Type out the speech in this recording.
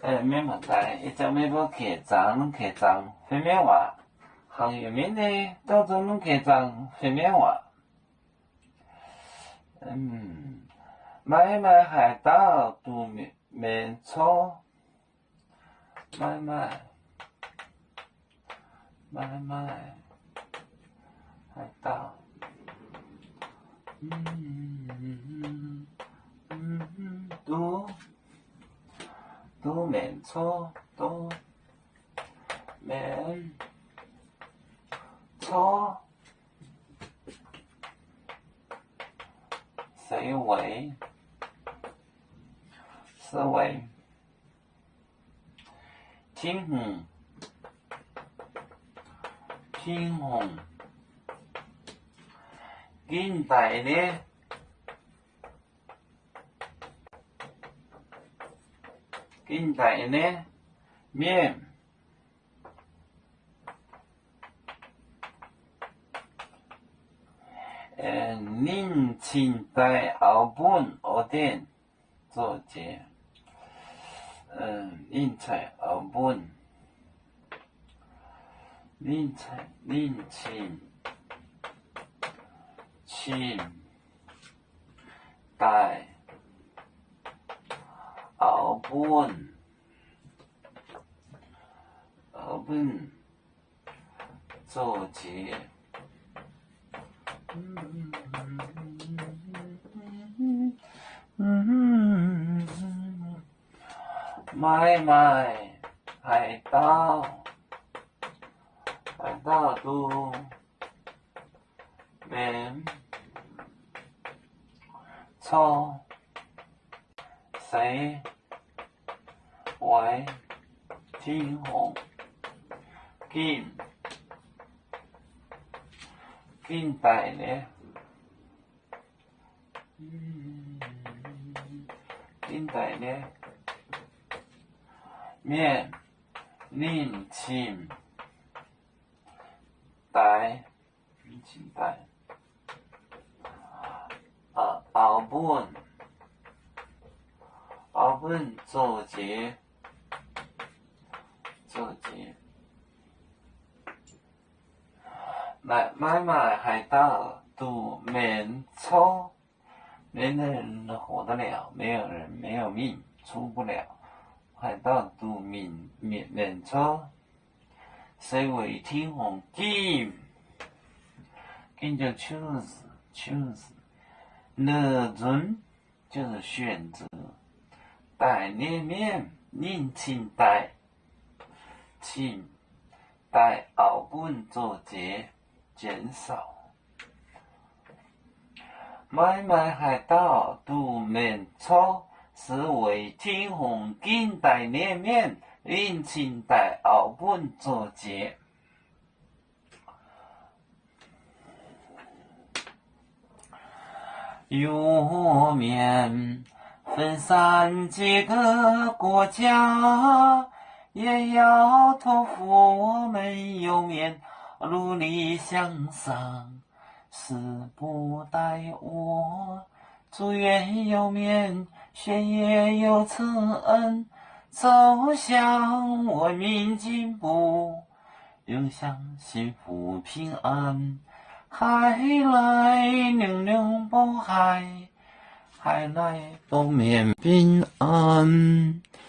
没问题，一只要要客栈，拢客栈会免话，行业面呢，到处拢客栈会免话。买卖海盗都免错，买卖海盗，都免错，都免错，思维，天虹，近代呢？面恁清代后本学典做节，恁清后本，恁清代后本做节。买卖海盗都免错，谁为天虹近代呢？面恁清代后本做节，买卖海盗都免错，没人活得了，没有命出不了，海盗都免错，谁为天虹近就 choose， 哪准就是选择，代面恁清代后本做节，减少。买卖海盗都免错，是为天虹近代面恁清代后本做节。有面分散几个国家，也要托付我们有面努力向上，时不待我，祝愿有面学业有成，走向文明进步，永享幸福平安。海来玲珑宝海，海来都免平安。